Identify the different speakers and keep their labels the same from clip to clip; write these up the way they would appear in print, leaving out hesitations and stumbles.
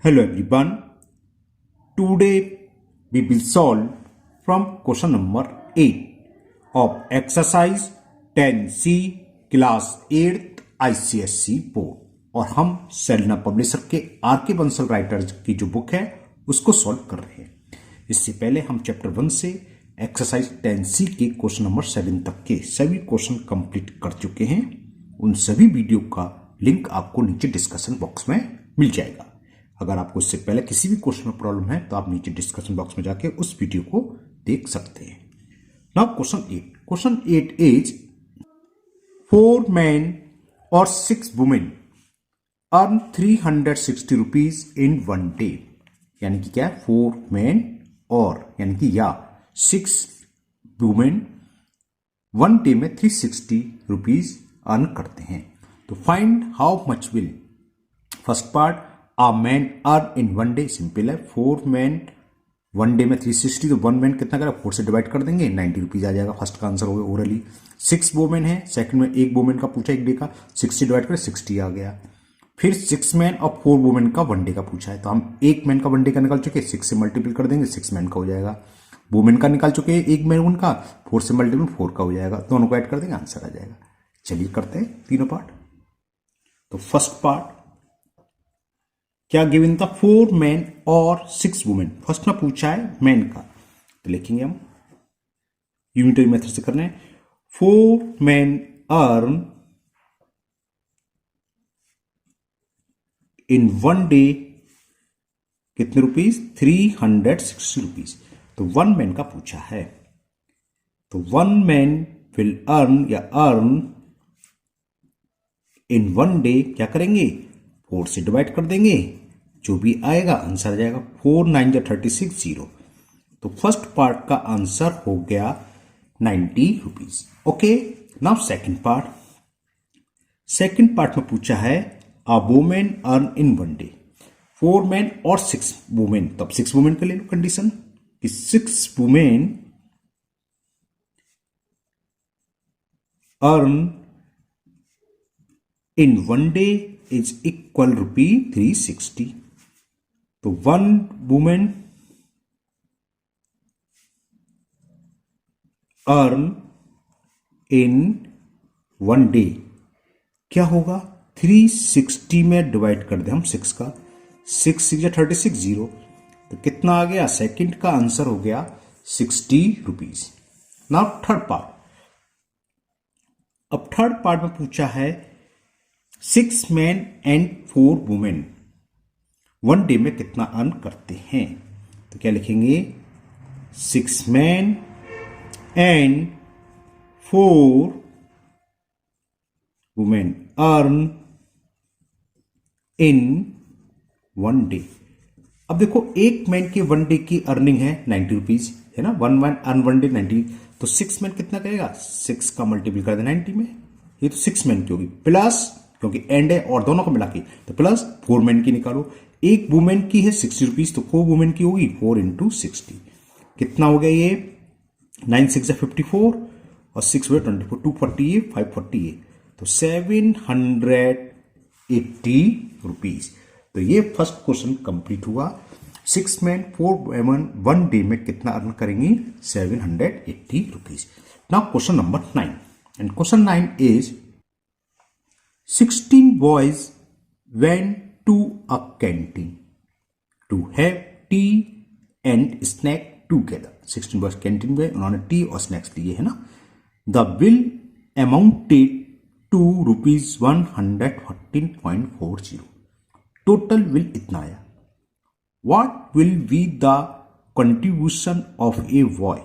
Speaker 1: Hello everyone. Today we will solve from question number 8 of exercise 10C class 8th ICSE board और हम Selina publisher के R K. Bansal writers की जो book है उसको सॉल्व कर रहे हैं। इससे पहले हम चैप्टर 1 से एक्सरसाइज 10C के क्वेश्चन नंबर 7 तक के सभी क्वेश्चन कंप्लीट कर चुके हैं। उन सभी वीडियो का लिंक आपको नीचे डिस्कशन बॉक्स में मिल जाएगा। अगर आपको इससे पहले किसी भी क्वेश्चन में प्रॉब्लम है तो आप नीचे डिस्कशन बॉक्स में जाके उस वीडियो को देख सकते हैं। नाउ क्वेश्चन 8 इज 4 men और 6 women earn 360 rupees in 1 day। यानी कि क्या है, 4 men और यानी कि 6 women 1 day में 360 रुपीज अर्न करते हैं। तो find how much will first part A man earn in 1 day। Simple है, 4 men 1 day में 360 तो 1 man कितना करेगा, 4 से डिवाइड कर देंगे, 90 रुपीज आ जाएगा। फर्स्ट का आंसर हो गया ओरली। 6 वोमेन है, सेकंड में 1 वोमेन का पूछा 1 डे का, 6 से डिवाइड करें 60 आ गया। फिर 6 मैन और 4 वोमेन का 1 डे का पूछा है, तो हम 1 मैन का 1 डे का निकाल चुके, 6 से मल्टीपल कर देंगे, 6 मैन का हो जाएगा। वोमेन का निकाल चुके हैं 1 मैन उनका, 4 से मल्टीपल 4 का हो जाएगा, दोनों को ऐड कर देंगे, आंसर आ जाएगा। चलिए करते हैं तीनों पार्ट। तो फर्स्ट पार्ट क्या गिवन था, 4 मैन और 6 वुमेन। फर्स्ट में पूछा है मैन का, तो लिखेंगे हम यूनिटरी मेथड से करना है। 4 मैन अर्न इन 1 डे कितने रुपीज, 360 रुपीज। तो 1 मैन का पूछा है, तो 1 मैन विल अर्न या अर्न इन 1 डे क्या करेंगे, 4 से डिवाइड कर देंगे, जो भी आएगा आंसर आ जाएगा। 4 9 36 0। तो फर्स्ट पार्ट का आंसर हो गया 90 rupees. Okay, now second part में पूछा है a woman earn in 1 day. 4 man और 6 वुमेन, तो अब 6 वुमेन का ले लो कंडीशन कि 6 women earn in 1 day is equal ₹360। तो 1 वुमेन अर्न इन 1 डे क्या होगा, 360 में डिवाइड कर दे हम 6 का, 6 6 36 0। तो कितना आ गया, सेकंड का आंसर हो गया 60 रुपीज। Now third part. अब थर्ड पार्ट में पूछा है 6 मैन एंड 4 वुमेन 1 डे में कितना अर्न करते हैं। तो क्या लिखेंगे, 6 man and 4 women earn in 1 day. अब देखो, एक मैन की 1 डे की अर्निंग है 90 रुपीज, है ना। 1 मैन अर्न 1 डे 90, तो 6 मैन कितना करेगा, 6 का मल्टीपल कर दे 90 में, ये तो 6 मैन की होगी, प्लस क्योंकि एंड है और दोनों को मिला के, तो प्लस 4 मैन की निकालो। एक वुमेन की है 60 रुपीज, तो 4 वुमेन की होगी 4 इंटू 60। कितना हो गया ये, 9 6 54 और 6 24, 240 है, 540 है, तो 780 रुपीज। तो ये फर्स्ट क्वेश्चन कंप्लीट हुआ। 6 मैन 4 वुमेन 1 डे में कितना अर्न करेंगी, 780 rupees. Now question number 9, and question 9 is 16 boys went to a canteen to have tea and snack together। 16 boys canteen में उन्होंने टी और स्नैक्स लिए, है ना। The bill amounted to ₹114.40। Total bill इतना आया। What will be the contribution of a boy.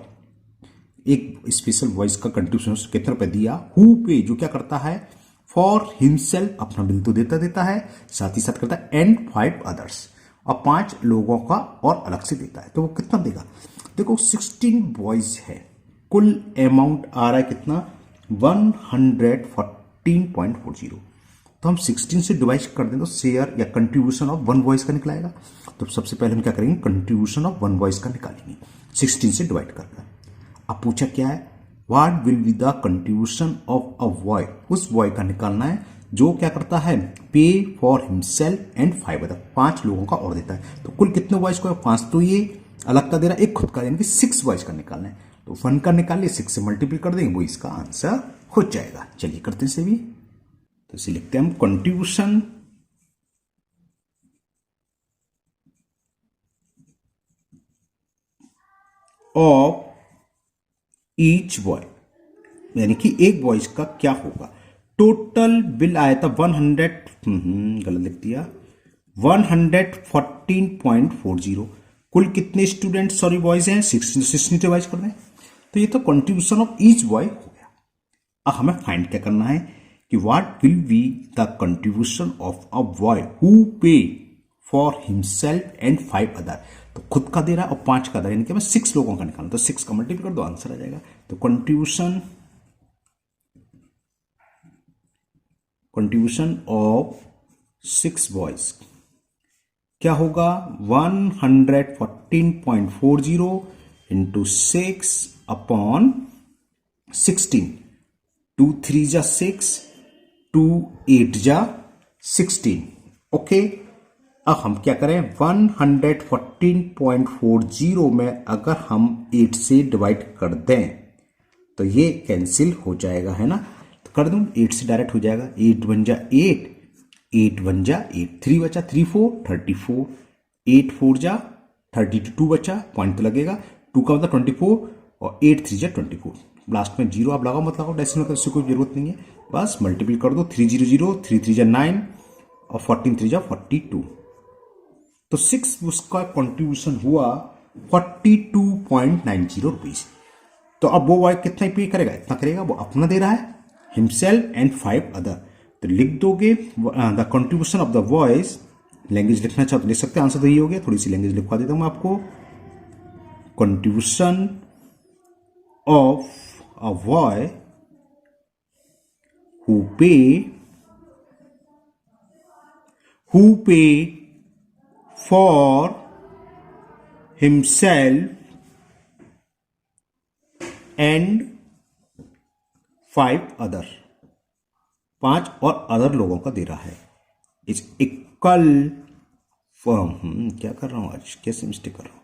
Speaker 1: एक special voice का कंट्रीब्यूशन कितने रुपए दिया, हु पे जो क्या करता है, फॉर हिमसेल्फ अपना बिल तो देता है, साथ ही साथ करता है एंड 5 अदर्स, और 5 लोगों का और अलग से देता है। तो वो कितना देगा, देखो 16 बॉयज है, कुल अमाउंट आ रहा है कितना, 114.40। तो हम 16 से डिवाइड कर दें तो शेयर या कंट्रीब्यूशन ऑफ 1 वॉइस का निकलाएगा। तो सबसे पहले हम क्या करेंगे, कंट्रीब्यूशन ऑफ 1 वॉइस का निकालेंगे 16 से डिवाइड करके। अब पूछा क्या है, what will be the contribution of a boy, उस बॉय का निकालना है जो क्या करता है, पे फॉर हिमसेल्फ एंड 5 अदर, 5 लोगों का और देता है। तो कुल कितने बॉयज को है, 5 तो ये अलग का दे रहा है, एक खुद का, यानी कि 6 बॉयज का निकालना है। तो 1 का निकाल लिए, 6 से मल्टीपल कर देंगे, वो इसका आंसर हो जाएगा। चलिए करते हैं इसे भी। तो इसे लिखते हैं हम कंट्रीब्यूशन ऑफ ईच बॉय, यानी कि एक बॉयज का क्या होगा। टोटल बिल आया था 100, गलत लिख दिया, 114.40। कुल कितने स्टूडेंट सॉरी बॉयज हैं, 16 डिवाइड कर दें। तो ये तो कंट्रीब्यूशन ऑफ ईच बॉय हो गया। अब हमें फाइंड क्या करना है कि what will be the contribution of a boy who पे फॉर हिमसेल्फ एंड 5 अदर। तो खुद का दे रहा है और 5 का दे रहा है, यानी कि हमें 6 लोगों का निकालना। तो 6 का मल्टीपल कर दो, आंसर आ जाएगा। तो कंट्रीब्यूशन ऑफ 6 बॉयज क्या होगा, 114.40 इंटू 6 अपॉन 16। 2 3 जा 6, 2 8 जा 16। ओके, अब हम क्या करें, 114.40 में अगर हम 8 से डिवाइड कर दें तो ये कैंसिल हो जाएगा, है ना। तो कर दूं, 8 से डायरेक्ट हो जाएगा, 8 1 जा 8, 8 1 जा 8, 3 बचा 3 4 34, 8 4 जा 32, 2 बचा, पॉइंट तो लगेगा, 2 का मतलब 24 और 8 3 जा 24। लास्ट में 0 आप लगाओ मत लगाओ, डेसिमल का इससे कोई जरूरत नहीं है, बस मल्टीपल कर दो। 3 0 0, 3 3 जा 9 और 14 3 जा 42। तो 6 उसका कंट्रीब्यूशन हुआ 42.90 रुपीज। तो अब वो बॉय कितना पे करेगा, इतना करेगा, वो अपना दे रहा है, हिमसेल्फ एंड 5 अदर। तो लिख दोगे the contribution of the boys, language लिखना चाहो तो लिख सकते हैं, आंसर तो यही हो गया। थोड़ी सी लैंग्वेज लिखवा देता हूं आपको। Contribution of a boy who पे फॉर हिमसेल्फ एंड 5 अदर, 5 और अदर लोगों का दे रहा है, इज इक्वल क्या कर रहा हूं आज, कैसे मिस्टेक कर रहा हूं,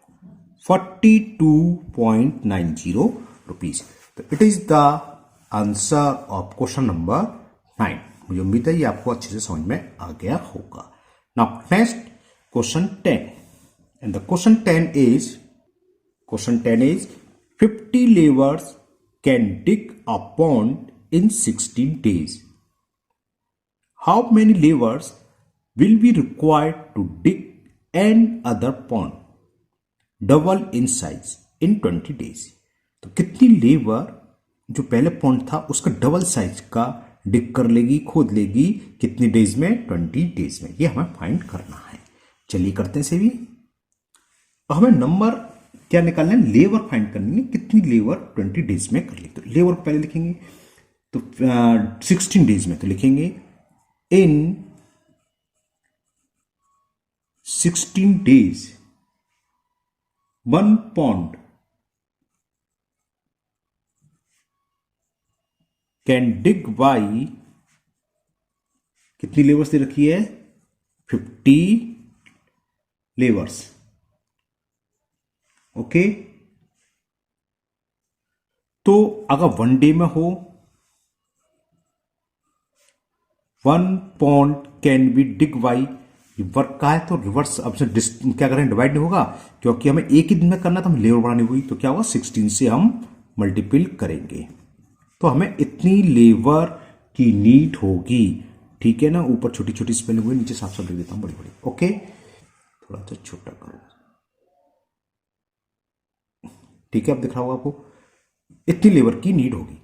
Speaker 1: 42.90 रुपीज। तो it is the answer of question number 9। मुझे उम्मीद है ये आपको अच्छे से समझ में आ गया होगा। Now next question 10, and the question 10 is 50 laborers can dig a pond in 16 days. How many laborers will be required to dig another pond double in size in 20 days? तो कितनी लेबर जो पहले पॉन्ड था उसका double size का डिग कर लेगी, खोद लेगी, कितनी डेज में, 20 डेज में। ये हमें फाइंड करना है। चलिए करते हैं इसे भी। हमें नंबर क्या निकालना है, लेबर फाइंड करनी है, कितनी लेबर 20 डेज में कर ली। तो लेबर पहले लिखेंगे, तो 16 डेज में, तो लिखेंगे इन 16 days 1 pond can dig by, कितनी लेबर्स दे रखी है, 50 लेबर्स। ओके, तो अगर 1 डे में हो, 1 pond can be dig by, work का है तो रिवर्स अब से क्या करें, डिवाइड नहीं होगा, क्योंकि हमें एक ही दिन में करना, तो हम लेबर बढ़ानी हुई, तो क्या होगा, 16 से हम मल्टीपल करेंगे, तो हमें इतनी लेबर की नीड होगी। ठीक है ना, ऊपर छोटी छोटी स्पेलिंग हुई, नीचे साफ साफ लिख देता हूं बड़ी बड़ी। ओके, थोड़ा सा छोटा करो, ठीक है, अब दिख रहा होगा आपको, इतनी लेबर की नीड होगी।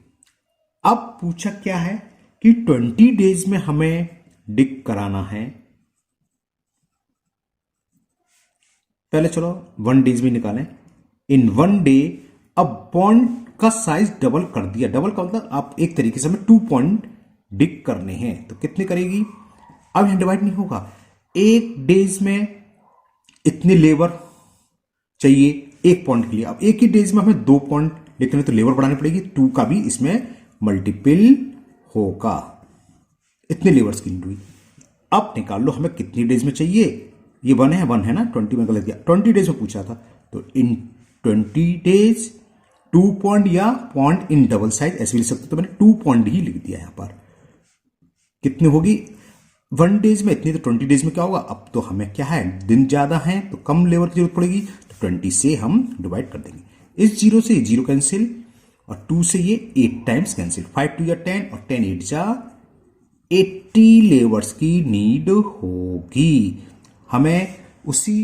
Speaker 1: अब पूछा क्या है कि 20 डेज में हमें डिग कराना है। पहले चलो 1 डेज में निकालें। इन 1 डे अब पॉन्ड का साइज डबल कर दिया, डबल का मतलब आप एक तरीके से हमें 2 पॉइंट डिग करने हैं, तो कितने करेगी, अब यहां डिवाइड नहीं होगा, 1 डेज में इतनी लेबर चाहिए 1 पॉइंट के लिए। अब एक ही डेज में हमें 2 पॉइंट लिखने, तो लेबर बढ़ानी पड़ेगी, 2 का भी इसमें मल्टीपल होगा। इतने लेबर्स की नीड हुई। अब निकाल लो हमें कितनी डेज में चाहिए। ये 1 है ना, 20 में गलत किया, 20 डेज में पूछा था, तो इन 20 डेज 2 पॉइंट या पॉइंट इन डबल साइज ऐसे भी लिख सकते, तो मैंने 2 पॉइंट ही लिख दिया यहां पर। कितनी होगी 1 डेज में इतनी, तो 20 डेज में क्या होगा। अब तो हमें क्या है, दिन ज्यादा है तो कम लेबर की जरूरत पड़ेगी, तो 20 से हम डिवाइड कर देंगे। इस 0 से 0 कैंसिल और 2 से ये 8 टाइम्स कैंसिल, 5 2 या 10 और 10 8 जा 80 लेबर्स की नीड होगी। हमें उसी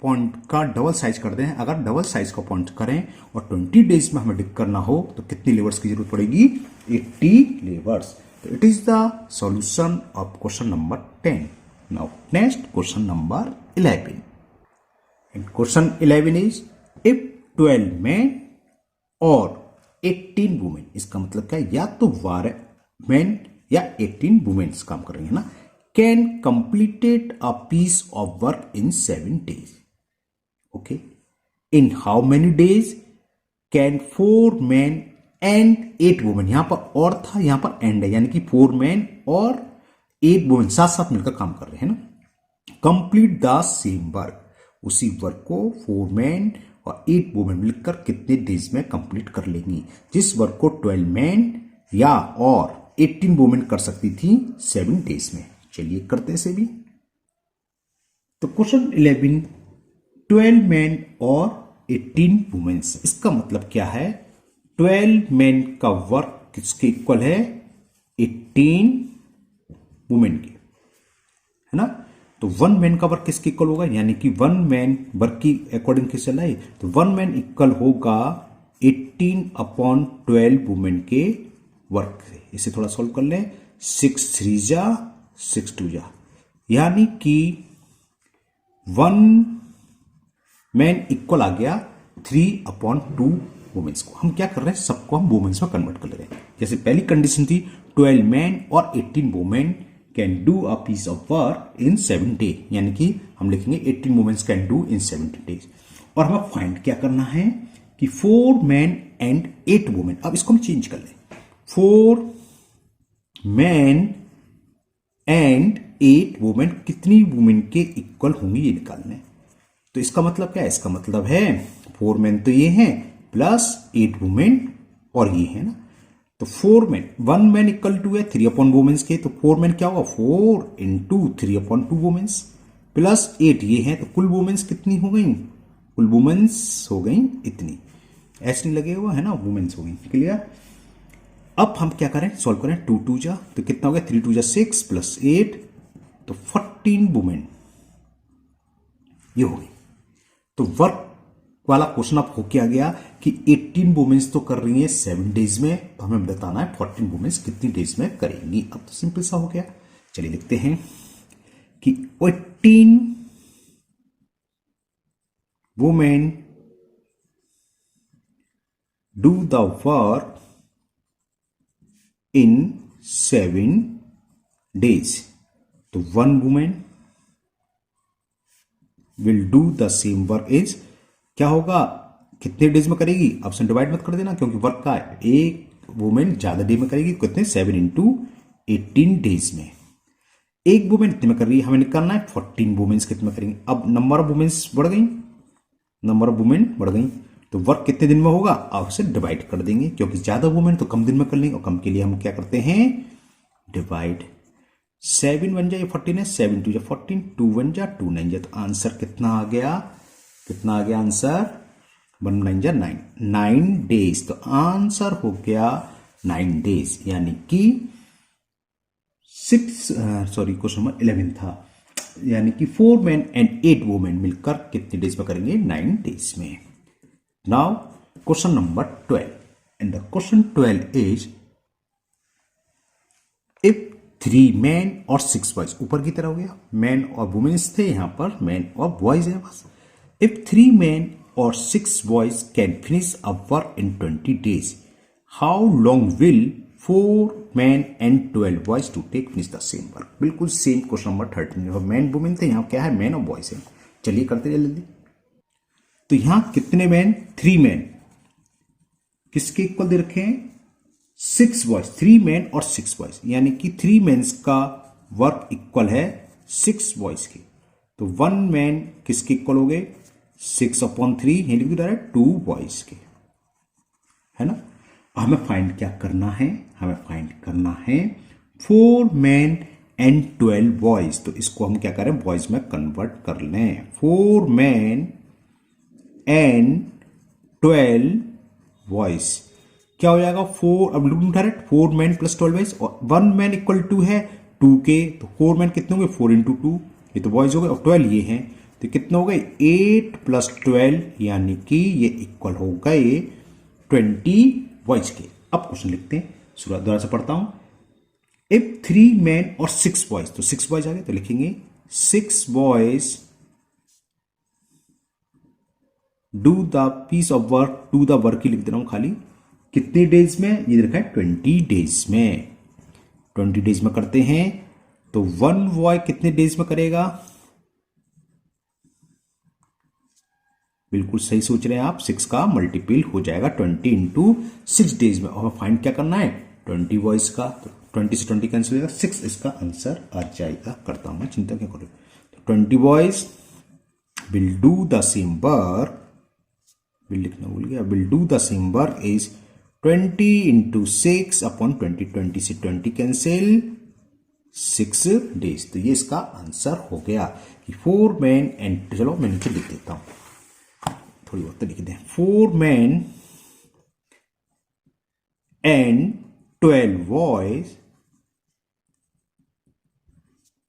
Speaker 1: पॉइंट का डबल साइज कर दें। अगर डबल साइज का पॉइंट करें और 20 डेज में हमें डिक करना हो तो कितनी लेबर्स की जरूरत पड़ेगी, 80 labours. So it is the solution of question number 10. Now next question number 11. And question 11 is if 12 men or 18 women, इसका मतलब क्या है, या तो 12 men या 18 women काम कर रही है ना, can completed a piece of work in 7 days. Okay. In how many days can 4 men and 8 women, यहां पर और था, यहां पर एंड है, यानी कि 4 मैन और 8 वुमेन साथ साथ मिलकर काम कर रहे हैं ना, कंप्लीट द सेम वर्क, उसी वर्क को 4 मैन और 8 वुमेन मिलकर कितने डेज में कंप्लीट कर लेंगी, जिस वर्क को 12 मैन या और 18 वुमेन कर सकती थी 7 डेज में। चलिए करते हैं इसे भी। तो क्वेश्चन 11, 12 मैन और 18 वुमेन, इसका मतलब क्या है, 12 मैन का वर्क किसके इक्वल है, 18 वुमेन के, है ना। तो 1 मैन का वर्क किसके इक्वल होगा, यानी कि 1 मैन वर्क की अकॉर्डिंग किससे लाए, तो 1 मैन इक्वल होगा 18/12 वुमेन के वर्क से। इसे थोड़ा सॉल्व कर ले, 6 3 जा 6 2 जा, यानी कि 1 मैन इक्वल आ गया 3/2 वुमेन्स को। हम क्या कर रहे हैं, सबको हम वुमेन्स में कन्वर्ट कर ले रहे हैं। जैसे पहली कंडीशन थी 12 मैन और 18 women can do a piece of work in 7 day, यानी कि हम लिखेंगे 18 womens can do in 7 days. और हमें फाइंड क्या करना है कि 4 मैन एंड 8 वुमेन, अब इसको हम चेंज कर लें, 4 मैन एंड 8 वुमेन कितनी वुमेन के इक्वल होंगी ये निकालना है। तो इसका मतलब क्या है, इसका मतलब है 4 मैन तो ये हैं प्लस 8 वुमेन और ये है ना, तो 4 मैन, 1 मैन इक्वल टू है 3 वुमेन्स के, तो 4 मैन क्या होगा 4 इंटू 3/2 वुमेन्स प्लस 8 ये है, तो कुल वुमेन्स कितनी हो गई, कुल वुमेन्स हो गई इतनी, ऐसे नहीं लगे हुआ है ना, वुमेन्स हो गई। क्लियर। अब हम क्या करें, सॉल्व करें, 2 2 जा तो कितना हो गया, 3 2 जा 6 प्लस 8 तो 14 वुमेन ये हो गई। तो वर्क वाला क्वेश्चन अब हो क्या गया कि 18 वुमेन्स तो कर रही हैं 7 डेज में, तो हमें बताना है 14 वुमेन्स कितनी डेज में करेंगी। अब तो सिंपल सा हो गया। चलिए लिखते हैं कि 18 women do the work in 7 days, तो 1 women will do the same work is, क्या होगा, कितने डेज में करेगी, ऑप्शन डिवाइड मत कर देना क्योंकि वर्क का एक वुमेन ज्यादा डे में करेगी, कितने 7 इंटू 18 डेज में। एक वुमेन कितने में कर रही है, हमें निकालना है 14 वुमेन्स कितने में करेंगे। अब नंबर ऑफ वुमेन्स बढ़ गई, नंबर ऑफ वुमेन बढ़ गई, तो वर्क कितने दिन में होगा, आप उसे डिवाइड कर देंगे क्योंकि ज्यादा वुमेन तो कम दिन में कर लेंगे, और कम के लिए हम क्या करते हैं, डिवाइड। 7 1 जा 14 है, 7 2 जा 14, 2 1 जा 2 9 जा, तो आंसर कितना आ गया, कितना आ गया आंसर, 1 9 जा 9, 9 डेज। तो आंसर हो गया 9 डेज, यानी कि क्वेश्चन नंबर 11 था, यानी कि 4 मैन एंड 8 वुमेन मिलकर कितने डेज में करेंगे, 9 डेज में। Now question number 12, and the question 12 is if 3 man और 6 बॉयज, ऊपर की तरह हो गया, मैन और वुमेन्स थे, यहां पर मैन और बॉयज है बस। If 3 men or 6 boys can finish a work in 20 days, how long will 4 men and 12 boys to take finish the same work? बिल्कुल same question number 13, man women थे, यहां क्या है, मैन और बॉयज है। चलिए करते जल्दी। तो यहां कितने मैन, 3 मैन किसके इक्वल दे रखे हैं, 6 बॉयज, 3 मैन और 6 बॉयज, यानी कि 3 मेंस का वर्क इक्वल है 6 बॉयज के। तो 1 मैन किसके इक्वल हो गए? 6/3, यही लिख दो डायरेक्ट, 2 बॉयज के, है ना। हमें फाइंड क्या करना है? हमें फाइंड करना है 4 मैन एंड 12 बॉयज। तो इसको हम क्या करें? बॉयज में कन्वर्ट कर लें। 4 मैन एंड 12 बॉयज क्या हो जाएगा? 4, अब लिखूं डायरेक्ट, 4 मैन प्लस 12 बॉयज, और 1 मैन इक्वल टू है 2 के, तो 4 मैन कितने होंगे? 4 इंटू 2, ये तो बॉयज हो गए, और 12 ये हैं, तो कितने हो गए? 8 प्लस 12, यानी कि ये इक्वल हो गए 20 बॉयज के। अब क्वेश्चन लिखते हैं, शुरुआत दोबारा से पढ़ता हूं। इफ 3 मैन और 6 बॉयज, तो 6 बॉयज आ गए, तो लिखेंगे 6 boys do the piece of work, do the work ही लिख दे रहा हूं खाली, कितने डेज में? ये रखा है 20 डेज में, 20 डेज में करते हैं। तो 1 बॉय कितने डेज में करेगा? बिल्कुल सही सोच रहे हैं आप, 6 का मल्टीपल हो जाएगा 20 इंटू 6 डेज में। और फाइंड क्या करना है? 20 बॉयज का, तो 20 से 20 कैंसिल हो जाएगा, 6 इसका आंसर आ जाएगा। करता हूं मैं, चिंता क्या करूं। तो 20 boys will do the same work, will लिखना भूल गया, will do the same work is 20 into 6/20, 20 से 20 कैंसिल, 6 डेज। तो ये इसका आंसर हो गया कि 4 मैन एंड, चलो मैं नीचे लिख देता हूं, थोड़ी बहुत तो लिख दें, 4 man and 12 boys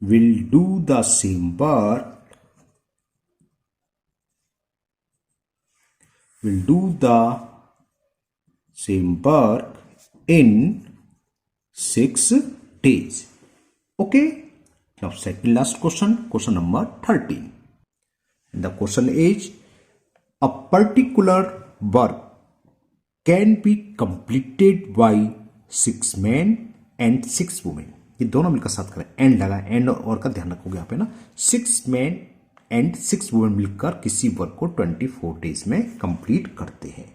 Speaker 1: will do the same work, will do the same work in 6 days. Okay, now second last question, question number 13. The question is, a particular work can be completed by 6 men and 6 women. ये दोनों मिलकर साथ करें, and लगा, and और का ध्यान रखोगे यहाँ पे ना। 6 मैन एंड 6 वुमेन मिलकर किसी वर्क को 24 डेज में कंप्लीट करते हैं।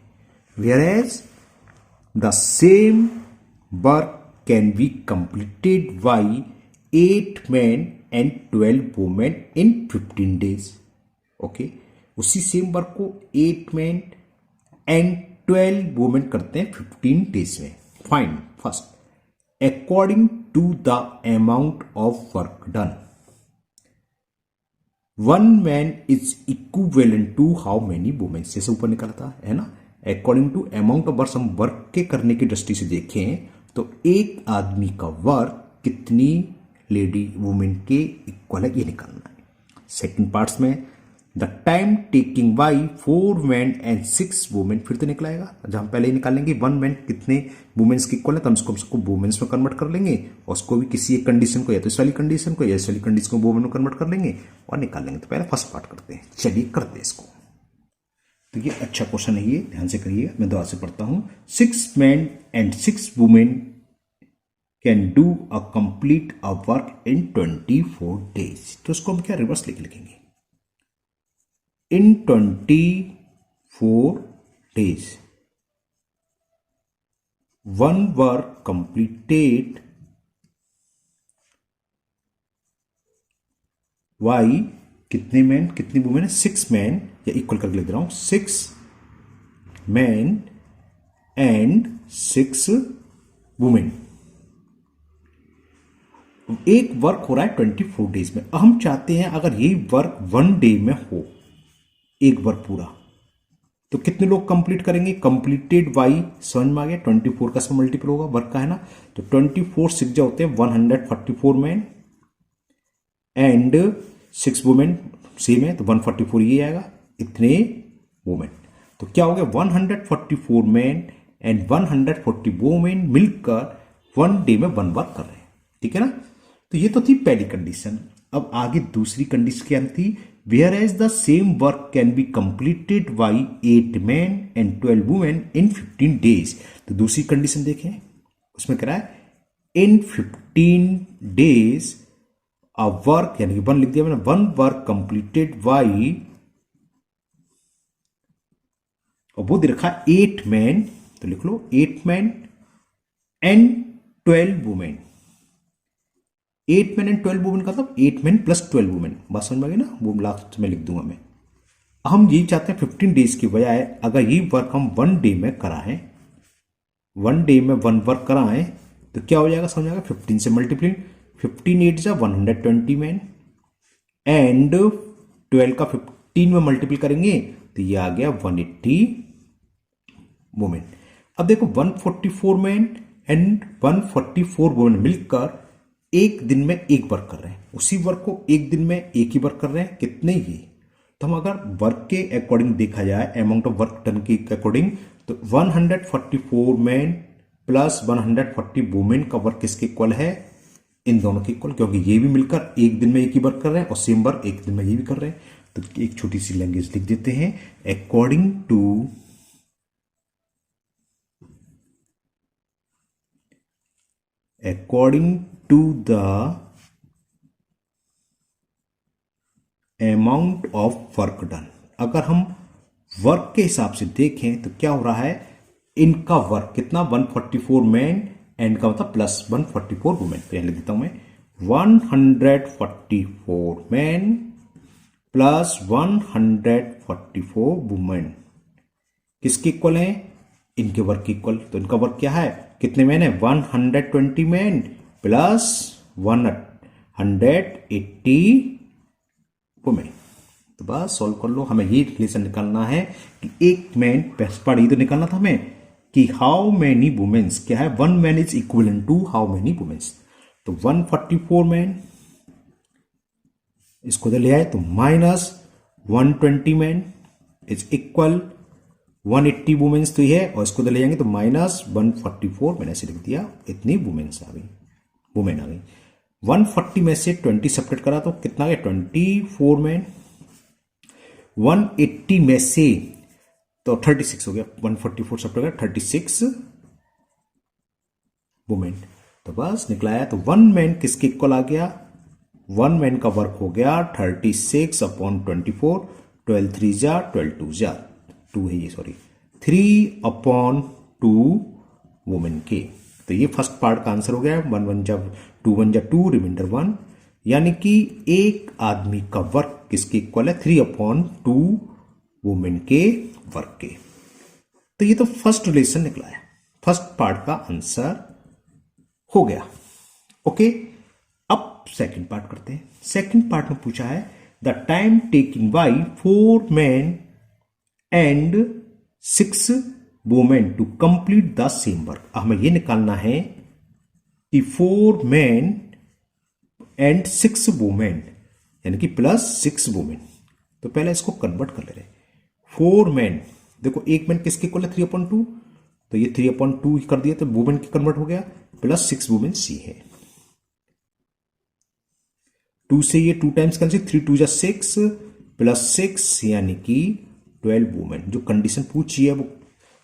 Speaker 1: Whereas the same work can be completed by 8 man and 12 women in 15 days. Okay, उसी सेम वर्क को 8 मैन एंड 12 वुमेन करते हैं 15 डेज में। Find first according to the amount of work done, 1 man is equivalent to how many women, जैसे ऊपर निकला था, है ना। According to amount of work, हम वर्क के करने की दृष्टि से देखें तो एक आदमी का वर्क कितनी लेडी वुमेन के इक्वल है, ये निकालना है। सेकंड पार्ट्स में the time taking by 4 man and 6 women, फिर तो निकलाएगा, जब हम पहले ही निकालेंगे 1 मैन कितने वुमेन्स के इक्वल है, तो हम उसको वुमेन्स में कन्वर्ट कर लेंगे, और उसको भी किसी एक कंडीशन को, या तो इस वाली कंडीशन को या इस वाली कंडीशन को वुमेन में कन्वर्ट कर लेंगे और निकाल लेंगे। तो पहले फर्स्ट पार्ट करते हैं, चलिए करते हैं इसको। तो ये अच्छा क्वेश्चन है, ये ध्यान से करिएगा, मैं दोबारा से पढ़ता हूं। 6 man and 6 women can do a complete a work in 24 days. तो उसको हम क्या रिवर्स लिखेंगे, in 24 days, 1 work completed by कितने मैन कितनी वुमेन है? 6 मैन, या इक्वल करके लिख रहा हूं, 6 मैन एंड 6 वुमेन। एक वर्क हो रहा है 24 डेज में। हम चाहते हैं अगर ये वर्क 1 डे में हो, एक वर्क पूरा, तो कितने लोग कंप्लीट करेंगे? कंप्लीटेड बाई, समझ में आ गया, 24 का सब मल्टीपल होगा वर्क का, है ना। तो 24 6 जो होते हैं 144 मैन एंड 6 वुमेन सेम है, तो 144 ये आएगा, इतने वुमेन। तो क्या हो गया, 144 मैन एंड 140 वुमेन मिलकर 1 डे में 1 वर्क कर रहे हैं, ठीक है ना। तो ये तो थी पहली कंडीशन। अब आगे दूसरी कंडीशन क्या थी, whereas the same work can be completed by 8 men and 12 women in 15 days। तो दूसरी कंडीशन देखें, उसमें क्या है, in 15 days a work, यानी कि 1 लिख दिया मैंने, 1 work completed by, और वो दे रखा 8 men, तो लिख लो 8 men and 12 women. 8 man and 12 women का मतलब 8 मैन प्लस 12 वुमेन। बात समझ में आ गई ना, वो लास्ट में लिख दूंगा मैं। हम यही चाहते हैं 15 डेज की बजाय अगर ये वर्क हम 1 डे में कराएं, 1 डे में 1 वर्क कराएं तो क्या हो जाएगा, समझ आएगा। 15 से मल्टीप्लाई, 15 8 जा 120 मैन एंड 12 का 15 में मल्टीप्लाई करेंगे तो ये आ गया 180 वुमेन। अब देखो 144 मैन एंड 144 वुमेन मिलकर एक दिन में एक वर्क कर रहे हैं, उसी वर्क को एक दिन में एक ही वर्क कर रहे हैं। कितने ये, तो हम अगर वर्क के अकॉर्डिंग देखा जाए, अमाउंट ऑफ वर्क डन के अकॉर्डिंग, तो 144 मैन प्लस 140 वुमेन का वर्क किसके इक्वल है, इन दोनों के इक्वल, क्योंकि ये भी मिलकर एक दिन में एक ही वर्क कर रहे हैं और सेम वर्क एक दिन में ये भी कर रहे हैं। तो एक छोटी सी लैंग्वेज लिख देते हैं, according to the amount of work done. अगर हम वर्क के हिसाब से देखें तो क्या हो रहा है, इनका वर्क कितना 144 मैन एंड का मतलब प्लस 144 वुमेन। तो यहां लिख देता हूं मैं 144 मैन प्लस 144 वुमेन किसके इक्वल है, इनके वर्क के इक्वल। तो इनका वर्क क्या है, कितने मैन है, 120 मैन प्लस 180 वुमेन। तो बस सॉल्व कर लो। हमें ये रिलेशन निकालना है कि एक मैन पढ़ी तो निकालना था हमें कि हाउ मेनी वुमेन्स, क्या है, 1 man is equal to how many womens. तो 144 मैन इसको ले आए तो minus 120 man is equal 180 womens तो ये है, और इसको ले जाएंगे तो माइनस 144, मैंने ऐसे लिख दिया, इतनी वुमेन्स आ गई, वुमेन आ गई। 140 में से 20 सेपरेट करा तो कितना गया, 24 मैन। 180 में से तो 36 हो गया, 144 सेपरेट करा 36 वुमेन। तो बस निकलाया। तो 1 मैन किसके इक्वल आ गया, 1 मैन का वर्क हो गया 36 अपॉन 24, 12 3 जा 12 2 जा 2 है ये, सॉरी 3 अपॉन 2 वुमेन के। तो ये फर्स्ट पार्ट का आंसर हो गया। 1 1 जा 2 1 जा 2, रिमाइंडर 1, यानी कि एक आदमी का वर्क किसके इक्वल है, 3 अपॉन 2 वुमेन के वर्क के। तो ये तो फर्स्ट रिलेशन निकला है, फर्स्ट पार्ट का आंसर हो गया। ओके, अब सेकंड पार्ट करते हैं। सेकंड पार्ट में पूछा है the time taking by 4 man and 6 women to complete the same work. हमें यह निकालना है कि 4 मैन एंड 6 वुमेन यानी कि प्लस 6 वुमेन। तो पहले इसको कन्वर्ट कर ले रहे। 4 मैन, देखो एक मैन किसके इक्वल है, 3/2, तो ये 3/2 ही कर दिया तो वुमेन की कन्वर्ट हो गया, प्लस 6 वुमेन सी है। 2 से ये 2 टाइम्स कैंसिल, 3 2 जा 6 प्लस 6 यानी कि 12 वुमेन। जो कंडीशन पूछी है वो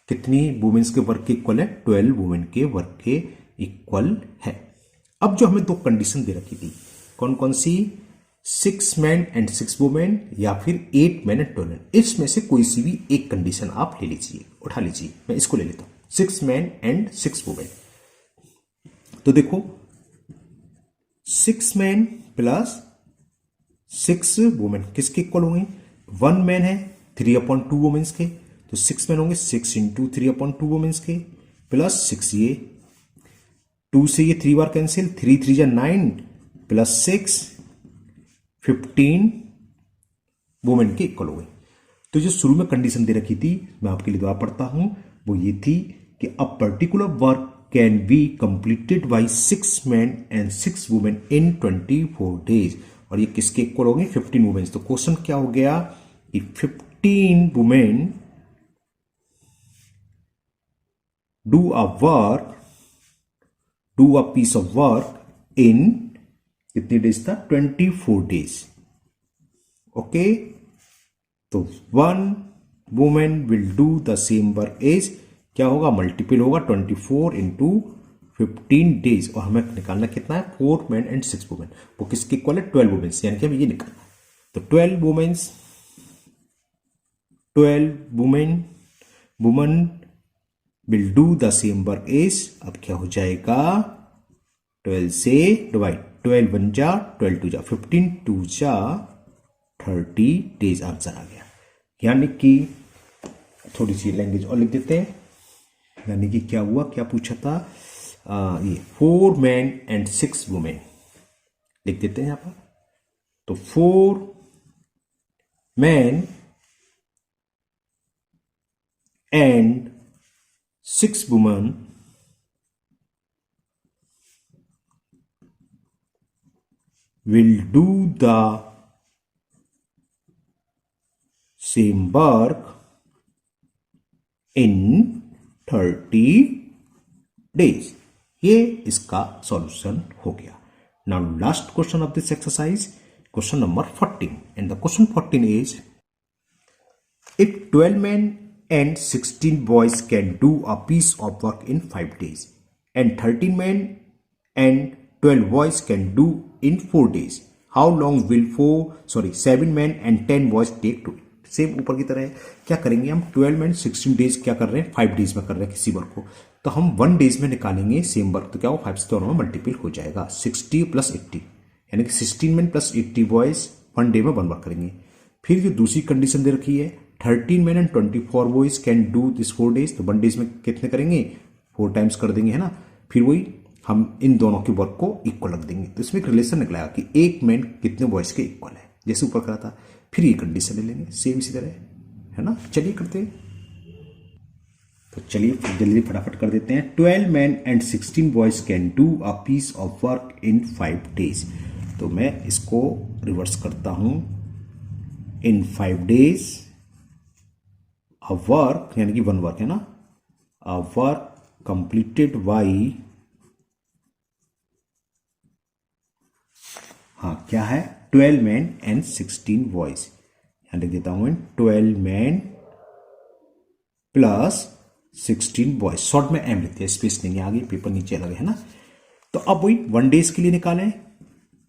Speaker 1: कितनी वुमेन्स के वर्क के इक्वल है, 12 वुमेन के वर्क के इक्वल है। अब जो हमें दो कंडीशन दे रखी थी, कौन कौन सी, 6 मैन एंड 6 वुमेन या फिर 8 मैन एंड 12 मैन, इसमें से कोई सी भी एक कंडीशन आप ले लीजिए, उठा लीजिए। मैं इसको ले लेता हूं, 6 मैन एंड 6 वुमेन। तो देखो 6 मैन प्लस 6 वुमेन किसके इक्वल होंगे, 1 मैन है 3/2 वुमेन्स के, तो 6 मैन होंगे 6 इंटू 3/2 वुमेन्स के प्लस 6, ये 2 से ये 3 बार कैंसिल, 3 3 जा 9 प्लस 6 15 वुमेन के इक्वल हो गए। तो जो शुरू में कंडीशन दे रखी थी, मैं आपके लिए दोबारा पढ़ता हूं, वो ये थी कि a particular work can be completed by 6 man and 6 women in 24 days. और ये किसके इक्वल हो गए, 15 वुमेन। तो क्वेश्चन क्या हो गया कि 15 women do a piece of work in कितनी डेज था, 24 डेज। ओके, तो 1 women will do the same work as, क्या होगा, मल्टीपल होगा 24 इंटू 15 डेज, और हमें निकालना कितना है, 4 मैन एंड 6 वुमेन। वो किसके इक्वल है, 12 वुमेन्स, यानी कि हमें ये निकालना है। तो 12 womens, 12 women will do the same work as, अब क्या हो जाएगा 12 से डिवाइड, 12 1 जा 12 2 जा 15 2 जा 30 डेज आंसर आ गया। यानी कि थोड़ी सी लैंग्वेज और लिख देते हैं, यानी कि क्या हुआ, क्या पूछा था, ये 4 मैन एंड 6 वुमेन लिख देते हैं यहां पर। तो 4 man and 6 women will do the same work in 30 days। ये इसका सॉल्यूशन हो गया। Now last question of this exercise, question number 14, and the question 14 is if 12 men and 16 boys can do a piece of work in 5 days and 13 men and 12 boys can do in 4 days, how long will 7 men and 10 boys take to it? Same ऊपर की तरह है। क्या करेंगे हम, 12 men 16 days क्या कर रहे हैं, 5 डेज में कर रहे हैं किसी वर्क को, तो हम 1 डेज में निकालेंगे सेम वर्क, तो क्या हो 5 से दोनों में मल्टीपल हो जाएगा, 60 प्लस 80, यानी कि 16 men प्लस 80 बॉयज 1 डे में 1 वर्क करेंगे। फिर जो दूसरी कंडीशन दे रखी है 13 men and 24 boys can do this 4 days, तो 1 डेज में कितने करेंगे 4 टाइम्स कर देंगे, है ना। फिर वही हम इन दोनों के वर्क को इक्वल रख देंगे, तो इसमें एक रिलेशन निकलेगा कि एक मैन कितने बॉयज के इक्वल है, जैसे ऊपर करा था। फिर ये कंडीशन ले लेंगे सेम इसी तरह, है ना। चलिए करते हैं, तो चलिए जल्दी फटाफट कर देते हैं। 12 man and 16 boys can do a piece of work in 5 days, तो मैं इसको रिवर्स करता हूं, इन 5 डेज अ वर्क, यानी कि 1 वर्क है ना, अ वर्क कंप्लीटेड बाई, हाँ क्या है 12 मैन एंड 16 बॉयज, यहां लिख देता हूं 12 मैन प्लस 16 बॉयज, शॉर्ट में एम लिखते हैं, स्पेस नहीं है आगे, पेपर नीचे लगे, है ना। तो अब वही 1 डेज के लिए निकालें,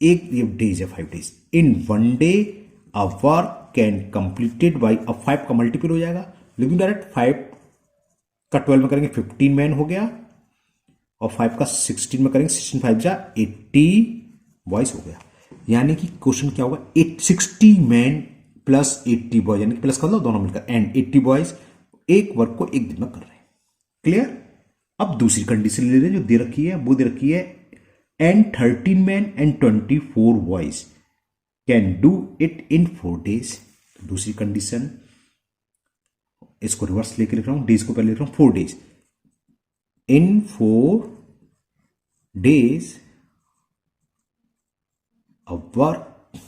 Speaker 1: एक ये डेज है 5 days, in 1 day a work can completed by, अब 5 का मल्टीपल हो जाएगा, लेकिन डायरेक्ट 5 का 12 में करेंगे 15 मैन हो गया, और 5 का 16 में करेंगे 16 5 जा 80 बॉयज हो गया। यानी कि क्वेश्चन क्या होगा, 60 मैन प्लस 80 बॉयज, यानी कि प्लस कर लो दोनों मिलकर, एंड 80 बॉयज एक वर्क को एक दिन में कर रहे हैं। क्लियर। अब दूसरी कंडीशन ले रहे हैं जो दे रखी है, वो दे रखी है and 13 man and 24 boys can do it in 4 days. दूसरी कंडीशन, इसको रिवर्स लेके लिख रहा हूं, डेज को पहले लिख रहा हूं 4 days, in 4 days a work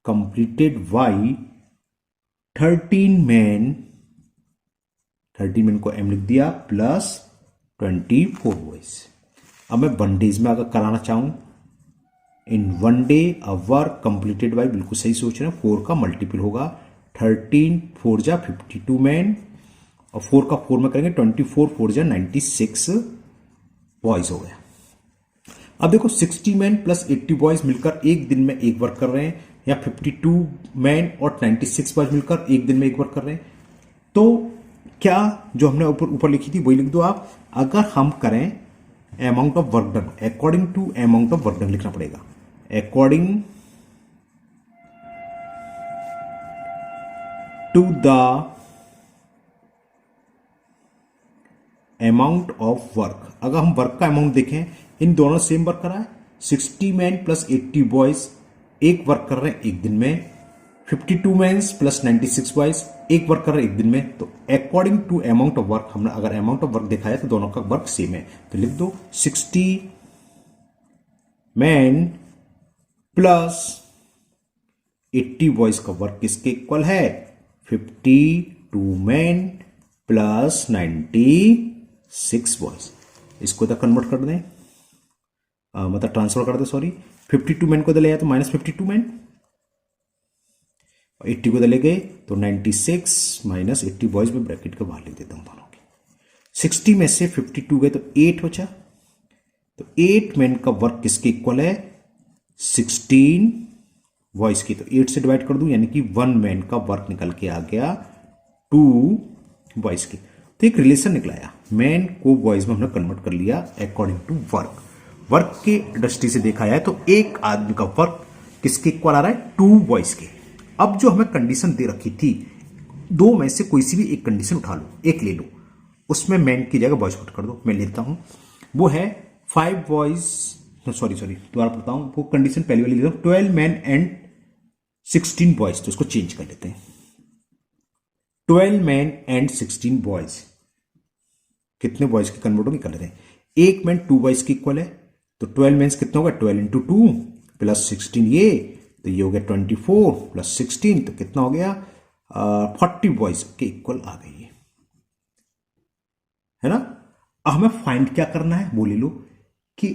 Speaker 1: completed by 13 men, 13 man को एम लिख दिया, प्लस 24 बॉयज। अब मैं 1 डेज में अगर कराना चाहूं, इन 1 day a work completed by, बिल्कुल सही सोच रहे हैं, 4 का मल्टीपल होगा, 13 4 जा 52 मैन, और 4 का 4 में करेंगे 24 4 जा 96 बॉयज हो गया। अब देखो 60 मैन प्लस 80 बॉयज मिलकर एक दिन में एक वर्क कर रहे हैं, या 52 मैन और 96 बॉयज मिलकर एक दिन में एक वर्क कर रहे हैं, तो क्या जो हमने ऊपर लिखी थी वही लिख दो आप। अगर हम करें amount of work done, according to amount of work done लिखना पड़ेगा, according to the amount of work. अगर हम वर्क का अमाउंट देखें, इन दोनों सेम वर्क कर रहा है, 60 मैन प्लस 80 बॉयज एक वर्क कर रहे हैं एक दिन में, 52 मैन प्लस 96 बॉयज एक वर्क कर रहे हैं एक दिन में, तो according to amount of work, हमने अगर अमाउंट ऑफ वर्क देखा है तो दोनों का वर्क सेम है, तो लिख दो 60 मैन प्लस 80 बॉयज का वर्क किसके इक्वल है, 52 मैन प्लस 96 बॉयज। इसको तो कन्वर्ट कर दें, मतलब ट्रांसफर कर दे, सॉरी, 52 मैन को ले आया तो माइनस 52 मैन, और 80 को ले गए तो 96 माइनस 80 बॉयज में ब्रैकेट के बाहर लिख देता हूं दोनों के। 60 में से 52 गए तो 8 बचा, तो 8 मैन का वर्क किसके इक्वल है, 16 बॉयज की, तो 8 से डिवाइड कर दूं, यानी कि 1 मैन का वर्क निकल के आ गया 2 बॉयज की। तो एक रिलेशन निकलाया, मैन को बॉयज में हमने कन्वर्ट कर लिया अकॉर्डिंग टू वर्क। वर्क के दृष्टि से देखा जाए तो एक आदमी का वर्क किसके इक्वल आ रहा है, 2 बॉयज के। अब जो हमें कंडीशन दे रखी थी, दो में से कोई सी भी एक कंडीशन उठा लो, एक ले लो, उसमें मैन की जगह बॉयज पुट कर दो। मैं लेता हूं, वो है 5 बॉयज, सॉरी दोबारा पढ़ता हूं, वो कंडीशन पहले वाली लेता हूं, 12 मैन एंड 16 बॉयज। तो इसको चेंज कर लेते हैं, 12 मैन एंड 16 बॉयज। कितने बॉयज की कन्वर्ट होगी कर लेते हैं। एक मैन 2 बॉयज की इक्वल है, तो 12 मैन कितना होगा, 12 इंटू 2 प्लस 16 ये, तो ये हो गया 24 प्लस 16, तो कितना हो गया 40 बॉयज के इक्वल आ गई है ना। अब हमें फाइंड क्या करना है, वो ले लो कि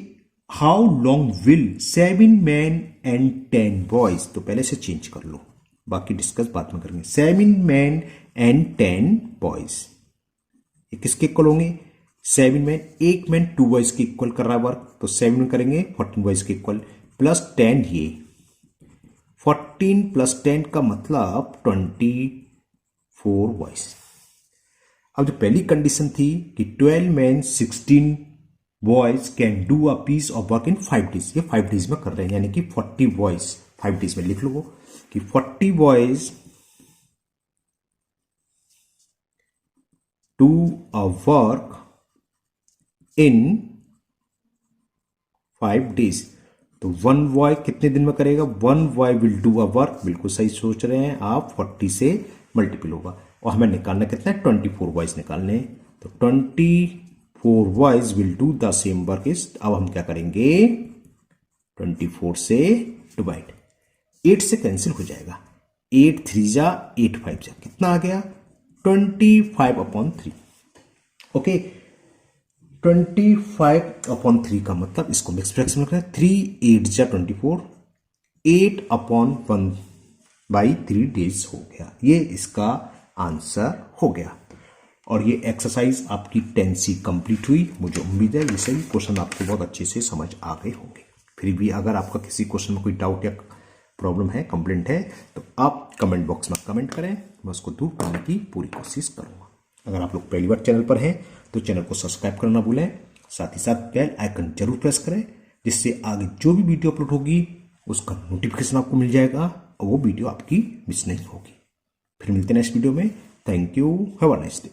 Speaker 1: how long will 7 man and 10 boys. तो पहले से चेंज कर लो, बाकी डिस्कस बाद में करेंगे। 7 मैन एंड 10 बॉयज ये किसके इक्वल होंगे, 7 मैन, एक मैन 2 बॉयज के इक्वल कर रहा है वर्क, तो 7 में करेंगे 14 बॉयज के इक्वल, प्लस 10 ये 14 प्लस 10 का मतलब 24 बॉयज। अब जो पहली कंडीशन थी कि 12 man 16 boys can do a piece of work in 5 days, ये 5 डेज में कर रहे हैं, यानी कि 40 बॉयज 5 डेज में। लिख लो वो कि 40 boys do a work in 5 days. तो 1 बॉय कितने दिन में करेगा, 1 boy will do a work, बिल्कुल सही सोच रहे हैं आप, 40 से मल्टीपल होगा। और हमें निकालना कितना है, 24 बॉयज निकालने, तो 24 boys will do the same work is. अब हम क्या करेंगे, 24 से डिवाइड, 8 से कैंसिल हो जाएगा, 8 3 जा 8 5 जा, कितना आ गया 25/3। ओके, 25/3 का मतलब इसको मिक्स फ्रैक्शन में करें, 3 8 जा 24, 8/1/3 डेज हो गया। ये इसका आंसर हो गया। और ये एक्सरसाइज आपकी 10C कंप्लीट हुई। मुझे उम्मीद है ये सभी क्वेश्चन आपको बहुत अच्छे से समझ आ गए होंगे। फिर भी अगर आपका किसी क्वेश्चन में कोई डाउट या प्रॉब्लम है, कंप्लेंट है, तो आप कमेंट बॉक्स में कमेंट करें, मैं उसको दूर करने की पूरी कोशिश करूंगा। अगर आप लोग पहली बार चैनल पर हैं तो चैनल को सब्सक्राइब करना भूलें, साथ ही साथ बेल आइकन जरूर प्रेस करें, जिससे आगे जो भी वीडियो अपलोड होगी उसका नोटिफिकेशन आपको मिल जाएगा और वो वीडियो आपकी मिस नहीं होगी। फिर मिलते हैं नेक्स्ट वीडियो में। Thank you, have a nice day.